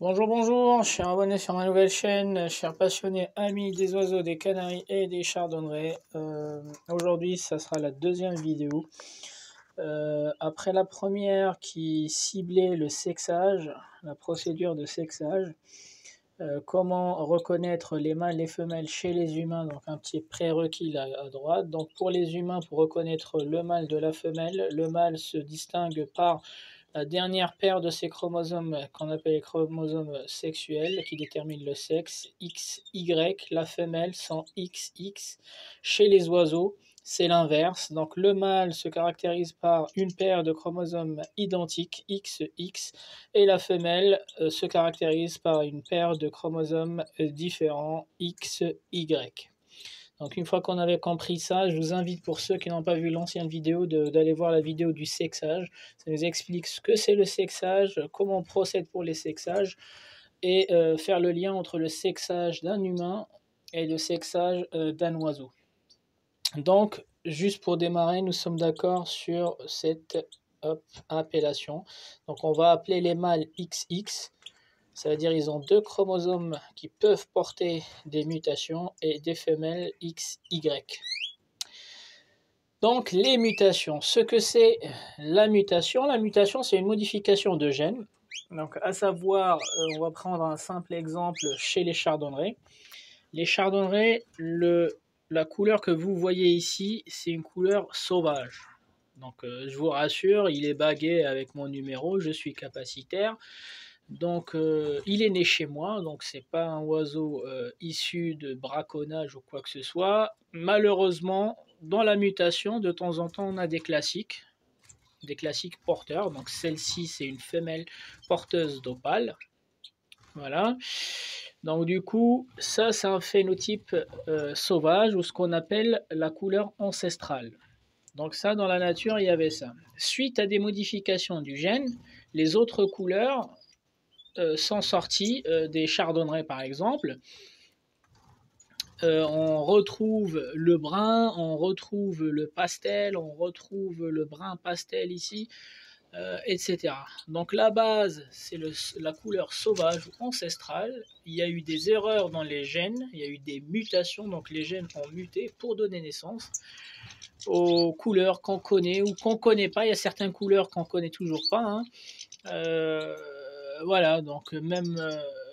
Bonjour, bonjour, chers abonnés sur ma nouvelle chaîne, chers passionnés, amis des oiseaux, des canaris et des chardonnerets. Aujourd'hui, ça sera la deuxième vidéo. Après la première qui ciblait le sexage, la procédure de sexage, comment reconnaître les mâles et les femelles chez les humains, donc un petit prérequis là à droite. Donc pour les humains, pour reconnaître le mâle de la femelle, le mâle se distingue par la dernière paire de ces chromosomes qu'on appelle les chromosomes sexuels qui déterminent le sexe, XY, la femelle sans XX. Chez les oiseaux, c'est l'inverse. Donc le mâle se caractérise par une paire de chromosomes identiques, XX, et la femelle se caractérise par une paire de chromosomes différents, XY. Donc une fois qu'on avait compris ça, je vous invite, pour ceux qui n'ont pas vu l'ancienne vidéo, d'aller voir la vidéo du sexage. Ça nous explique ce que c'est le sexage, comment on procède pour les sexages, et faire le lien entre le sexage d'un humain et le sexage d'un oiseau. Donc, juste pour démarrer, nous sommes d'accord sur cette appellation. Donc on va appeler les mâles XX. Ça veut dire qu'ils ont deux chromosomes qui peuvent porter des mutations et des femelles XY. Donc les mutations, ce que c'est la mutation c'est une modification de gènes. Donc à savoir, on va prendre un simple exemple chez les chardonnerets. Les chardonnerets, la couleur que vous voyez ici, c'est une couleur sauvage. Donc je vous rassure, il est bagué avec mon numéro, je suis capacitaire. Donc il est né chez moi, donc c'est pas un oiseau issu de braconnage ou quoi que ce soit. Malheureusement, dans la mutation, de temps en temps, on a des classiques porteurs. Donc celle-ci, c'est une femelle porteuse d'opale. Voilà. Donc du coup, ça c'est un phénotype sauvage, ou ce qu'on appelle la couleur ancestrale. Donc ça, dans la nature, il y avait ça. Suite à des modifications du gène, les autres couleurs sont sortis des chardonnerets par exemple. On retrouve le brun, on retrouve le pastel, on retrouve le brun pastel ici, etc. Donc la base, c'est la couleur sauvage ou ancestrale. Il y a eu des erreurs dans les gènes, il y a eu des mutations, donc les gènes ont muté pour donner naissance aux couleurs qu'on connaît ou qu'on ne connaît pas. Il y a certaines couleurs qu'on ne connaît toujours pas, hein. Voilà, donc même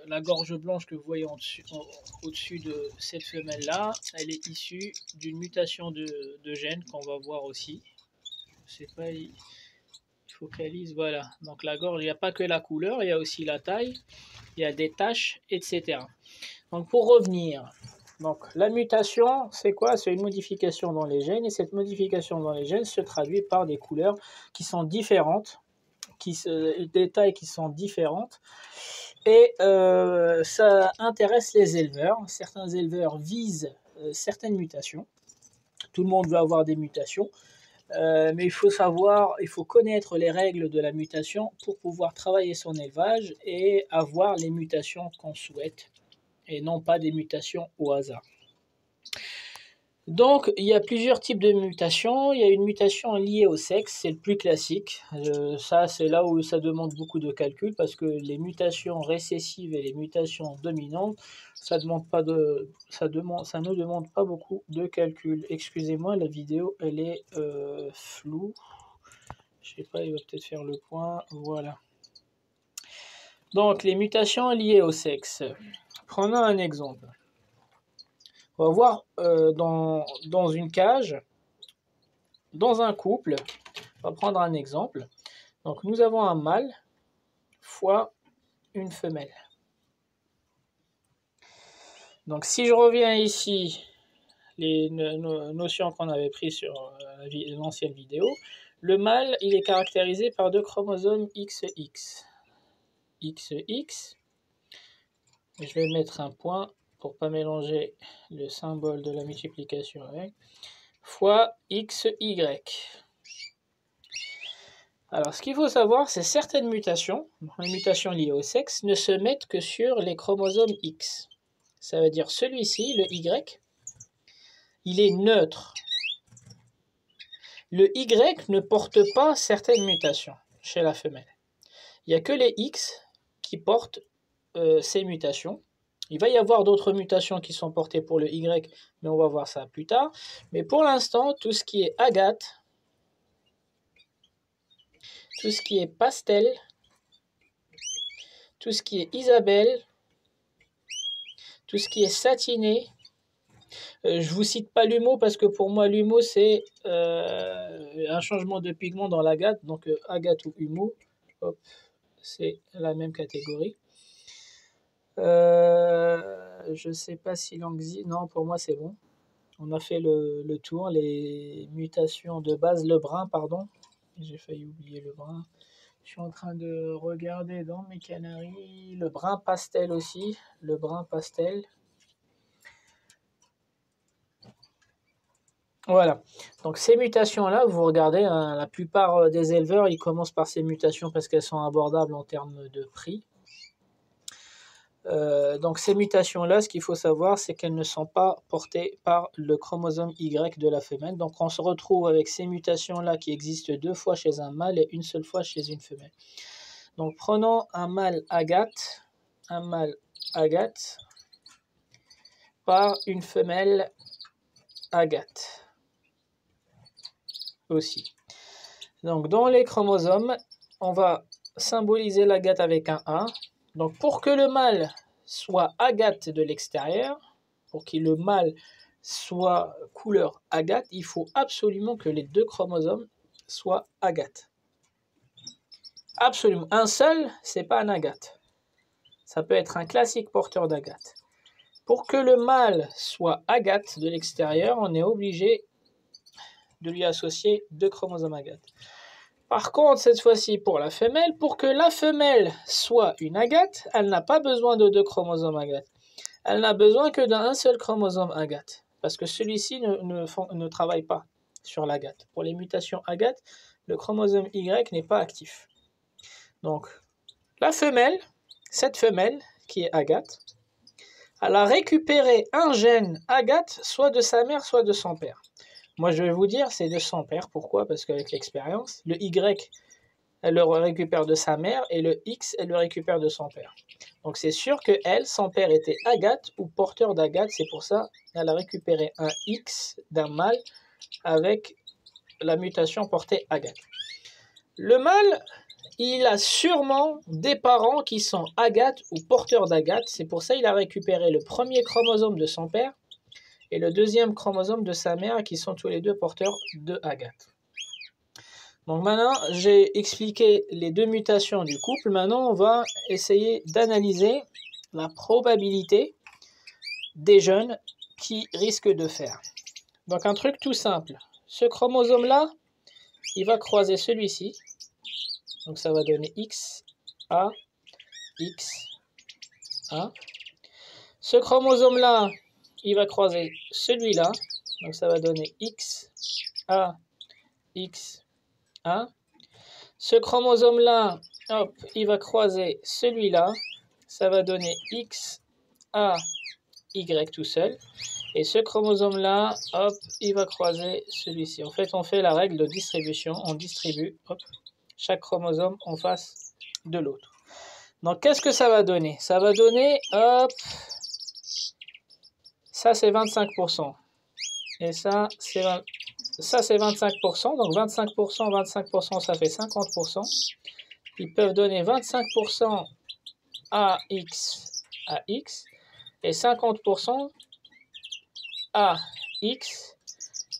la gorge blanche que vous voyez au-dessus de cette femelle-là, elle est issue d'une mutation de gène qu'on va voir aussi. Je sais pas, il focalise, voilà. Donc la gorge, il n'y a pas que la couleur, il y a aussi la taille, il y a des taches, etc. Donc pour revenir, donc la mutation, c'est quoi? C'est une modification dans les gènes, et cette modification dans les gènes se traduit par des couleurs qui sont différentes, des tailles qui sont différentes, et ça intéresse les éleveurs. Certains éleveurs visent certaines mutations. Tout le monde veut avoir des mutations, mais il faut savoir, il faut connaître les règles de la mutation pour pouvoir travailler son élevage et avoir les mutations qu'on souhaite, et non pas des mutations au hasard. Donc, il y a plusieurs types de mutations. Il y a une mutation liée au sexe, c'est le plus classique. Ça, c'est là où ça demande beaucoup de calcul, parce que les mutations récessives et les mutations dominantes, ça ne demande pas beaucoup de calcul. Excusez-moi, la vidéo, elle est floue. Je sais pas, il va peut-être faire le point. Voilà. Donc, les mutations liées au sexe. Prenons un exemple. On va voir dans une cage, dans un couple, on va prendre un exemple. Donc nous avons un mâle fois une femelle. Donc si je reviens ici, les notions qu'on avait prises sur l'ancienne vidéo, le mâle, il est caractérisé par deux chromosomes XX. XX, je vais mettre un point pour ne pas mélanger le symbole de la multiplication avec, fois XY. Alors, ce qu'il faut savoir, c'est certaines mutations, les mutations liées au sexe, ne se mettent que sur les chromosomes X. Ça veut dire celui-ci, le Y, il est neutre. Le Y ne porte pas certaines mutations chez la femelle. Il n'y a que les X qui portent ces mutations. Il va y avoir d'autres mutations qui sont portées pour le Y, mais on va voir ça plus tard. Mais pour l'instant, tout ce qui est agate, tout ce qui est pastel, tout ce qui est Isabelle, tout ce qui est satiné. Je vous cite pas l'humo parce que pour moi l'humo c'est un changement de pigment dans l'agate. Donc agate ou humo, c'est la même catégorie. Je sais pas si l'anxi... Non, pour moi c'est bon. On a fait le tour. Les mutations de base, le brun, pardon. J'ai failli oublier le brun. Je suis en train de regarder dans mes canaries. Le brun pastel aussi. Le brun pastel. Voilà. Donc ces mutations-là, vous regardez, hein, la plupart des éleveurs, ils commencent par ces mutations parce qu'elles sont abordables en termes de prix. Donc ces mutations-là, ce qu'il faut savoir, c'est qu'elles ne sont pas portées par le chromosome Y de la femelle. Donc on se retrouve avec ces mutations-là qui existent 2 fois chez un mâle et 1 seule fois chez une femelle. Donc prenons un mâle agate par une femelle agate aussi. Donc dans les chromosomes, on va symboliser l'agate avec un A. Donc pour que le mâle soit agate de l'extérieur, pour que le mâle soit couleur agate, il faut absolument que les 2 chromosomes soient agate. Absolument. Un seul, c'est pas un agate. Ça peut être un classique porteur d'agate. Pour que le mâle soit agate de l'extérieur, on est obligé de lui associer 2 chromosomes agate. Par contre, cette fois-ci, pour la femelle, pour que la femelle soit une agate, elle n'a pas besoin de 2 chromosomes agate. Elle n'a besoin que d'un seul chromosome agate, parce que celui-ci ne travaille pas sur l'agate. Pour les mutations agate, le chromosome Y n'est pas actif. Donc, la femelle, cette femelle qui est agate, elle a récupéré un gène agate, soit de sa mère, soit de son père. Moi, je vais vous dire, c'est de son père. Pourquoi? Parce qu'avec l'expérience, le Y, elle le récupère de sa mère, et le X, elle le récupère de son père. Donc, c'est sûr que elle, son père était agate ou porteur d'agate. C'est pour ça qu'elle a récupéré un X d'un mâle avec la mutation portée agate. Le mâle, il a sûrement des parents qui sont agate ou porteurs d'agate. C'est pour ça qu'il a récupéré le premier chromosome de son père et le deuxième chromosome de sa mère, qui sont tous les 2 porteurs de agate. Donc maintenant, j'ai expliqué les 2 mutations du couple. Maintenant, on va essayer d'analyser la probabilité des jeunes qui risquent de faire. Donc un truc tout simple. Ce chromosome-là, il va croiser celui-ci. Donc ça va donner X, A, X, A. Ce chromosome-là, il va croiser celui-là. Donc ça va donner X, A, X, A. Ce chromosome-là, hop, il va croiser celui-là. Ça va donner X, A, Y tout seul. Et ce chromosome-là, hop, il va croiser celui-ci. En fait, on fait la règle de distribution. On distribue, hop, chaque chromosome en face de l'autre. Donc, qu'est-ce que ça va donner? Ça va donner, hop, ça c'est 25%. Et ça c'est 25%. Donc 25%, 25%, ça fait 50%. Ils peuvent donner 25% à X, et 50% à X,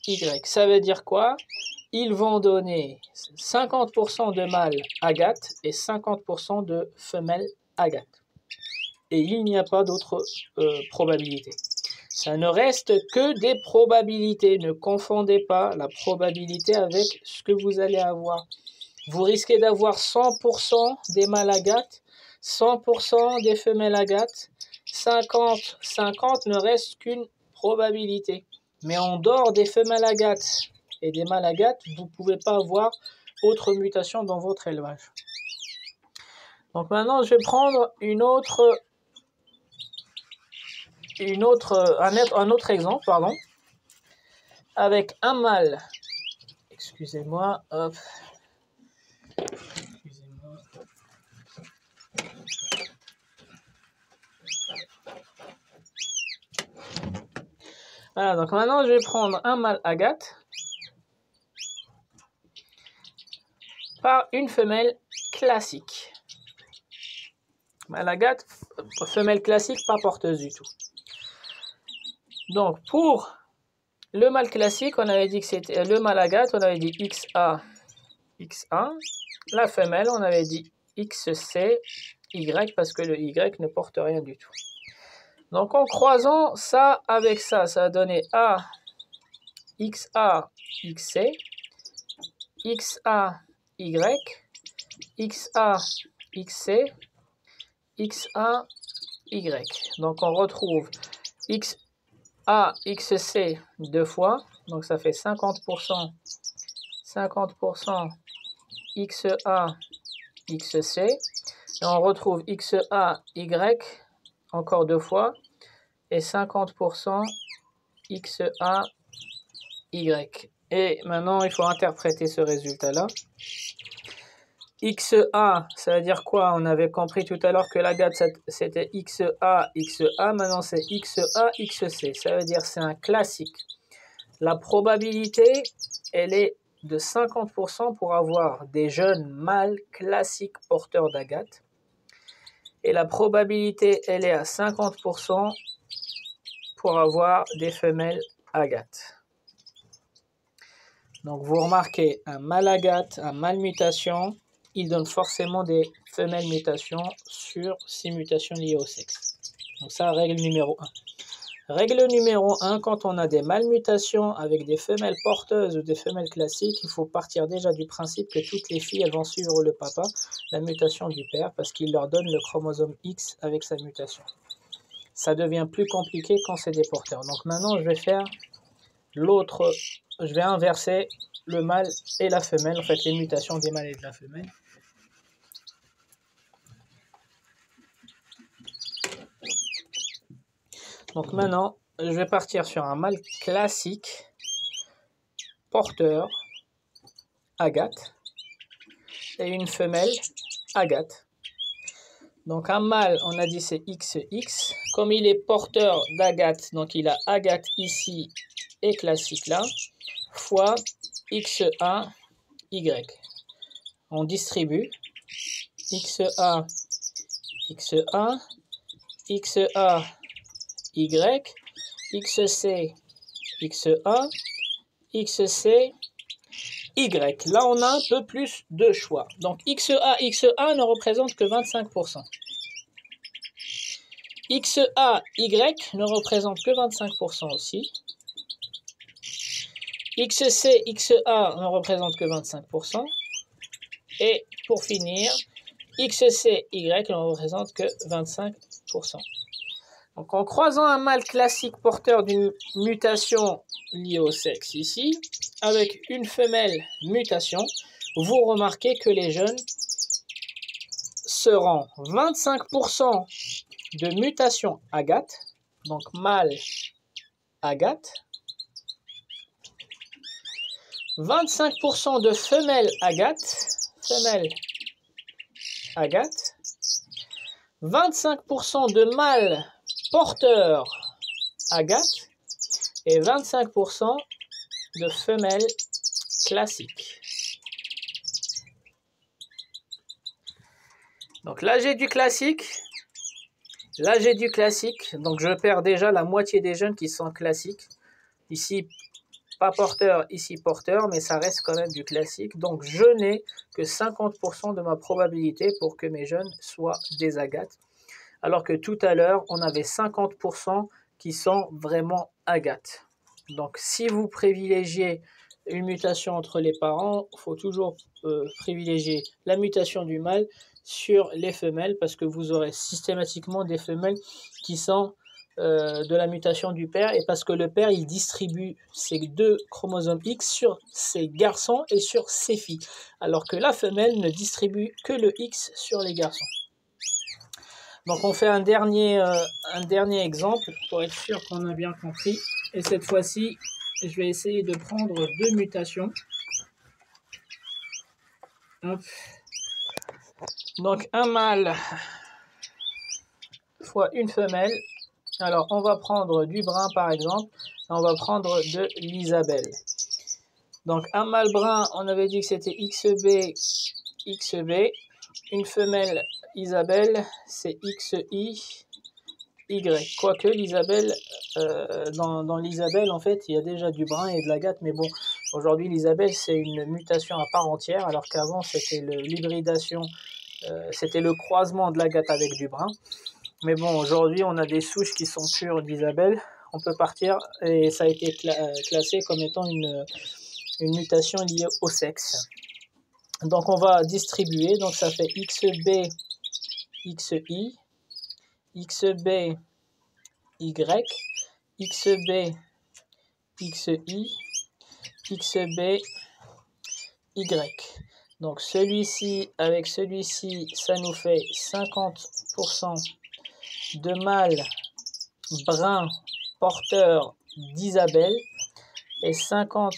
Y. Ça veut dire quoi? Ils vont donner 50% de mâles agate et 50% de femelles agate. Et il n'y a pas d'autre probabilité. Ça ne reste que des probabilités. Ne confondez pas la probabilité avec ce que vous allez avoir. Vous risquez d'avoir 100% des mâles agates, 100% des femelles agates. 50-50 ne reste qu'une probabilité. Mais en dehors des femelles agates et des mâles agates, vous ne pouvez pas avoir autre mutation dans votre élevage. Donc maintenant, je vais prendre un autre exemple, pardon, avec un mâle. Excusez-moi, hop. Excusez-moi. Voilà, donc maintenant, je vais prendre un mâle agate par une femelle classique. Mâle agate, femelle classique, pas porteuse du tout. Donc, pour le mâle classique, on avait dit que c'était le mâle agate, on avait dit XA, X1. La femelle, on avait dit XC, Y, parce que le Y ne porte rien du tout. Donc, en croisant ça avec ça, ça a donné A, XA, XC, XA, Y, XA, XC, XA, Y. Donc, on retrouve XA, XC deux fois. Donc, ça fait 50%, 50% XA, XC. Et on retrouve XA, Y encore deux fois. Et 50% XA, Y. Et maintenant, il faut interpréter ce résultat-là. XA, ça veut dire quoi? On avait compris tout à l'heure que l'agate, c'était XA, XA. Maintenant, c'est XA, XC. Ça veut dire c'est un classique. La probabilité, elle est de 50% pour avoir des jeunes mâles classiques porteurs d'agate. Et la probabilité, elle est à 50% pour avoir des femelles agates. Donc, vous remarquez, un mâle agate, un mâle mutation, il donne forcément des femelles mutations sur ces mutations liées au sexe. Donc ça, règle numéro 1. Règle numéro 1, quand on a des mâles mutations avec des femelles porteuses ou des femelles classiques, il faut partir déjà du principe que toutes les filles, elles vont suivre le papa, la mutation du père, parce qu'il leur donne le chromosome X avec sa mutation. Ça devient plus compliqué quand c'est des porteurs. Donc maintenant, je vais faire l'autre, je vais inverser le mâle et la femelle, en fait les mutations des mâles et de la femelle. Donc maintenant, je vais partir sur un mâle classique, porteur, agate, et une femelle, agate. Donc un mâle, on a dit c'est XX, comme il est porteur d'agate, donc il a agate ici et classique là, fois XA, Y. On distribue XA, XA, XA, Y, XC, XA, XC, Y. Là, on a un peu plus de choix. Donc, XA, XA ne représente que 25%. XA, Y ne représente que 25% aussi. XC, XA ne représente que 25%. Et pour finir, XC, Y ne représente que 25%. Donc, en croisant un mâle classique porteur d'une mutation liée au sexe ici, avec une femelle mutation, vous remarquez que les jeunes seront 25% de mutation agate, donc mâle agate, 25% de femelle agate, 25% de mâle porteur agate et 25% de femelles classiques. Donc là j'ai du classique, donc je perds déjà la moitié des jeunes qui sont classiques. Ici pas porteur, ici porteur, mais ça reste quand même du classique. Donc je n'ai que 50% de ma probabilité pour que mes jeunes soient des agates. Alors que tout à l'heure, on avait 50% qui sont vraiment agates. Donc, si vous privilégiez une mutation entre les parents, il faut toujours privilégier la mutation du mâle sur les femelles parce que vous aurez systématiquement des femelles qui sont de la mutation du père et parce que le père, il distribue ses deux chromosomes X sur ses garçons et sur ses filles, alors que la femelle ne distribue que le X sur les garçons. Donc on fait un dernier exemple pour être sûr qu'on a bien compris. Et cette fois-ci, je vais essayer de prendre deux mutations. Hop. Donc un mâle fois une femelle. Alors on va prendre du brun par exemple. On va prendre de l'Isabelle. Donc un mâle brun, on avait dit que c'était XB, XB. Une femelle Isabelle, c'est XI, Y. Quoique l'Isabelle, dans l'Isabelle, en fait, il y a déjà du brun et de l'agate. Mais bon, aujourd'hui, l'Isabelle, c'est une mutation à part entière, alors qu'avant, c'était l'hybridation, c'était le croisement de l'agate avec du brun. Mais bon, aujourd'hui, on a des souches qui sont pures d'Isabelle. On peut partir, et ça a été classé comme étant une mutation liée au sexe. Donc, on va distribuer. Donc, ça fait XB, XI, XB, Y, XB, XI, XB, Y. Donc celui-ci avec celui-ci, ça nous fait 50% de mâles bruns porteurs d'Isabelle et 50%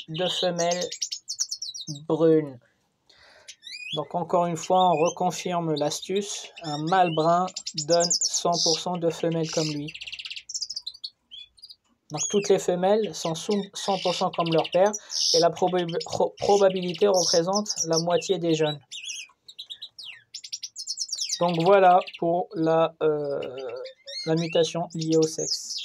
de femelles brunes. Donc encore une fois, on reconfirme l'astuce. Un mâle brun donne 100% de femelles comme lui. Donc toutes les femelles sont 100% comme leur père et la probabilité représente la moitié des jeunes. Donc voilà pour la mutation liée au sexe.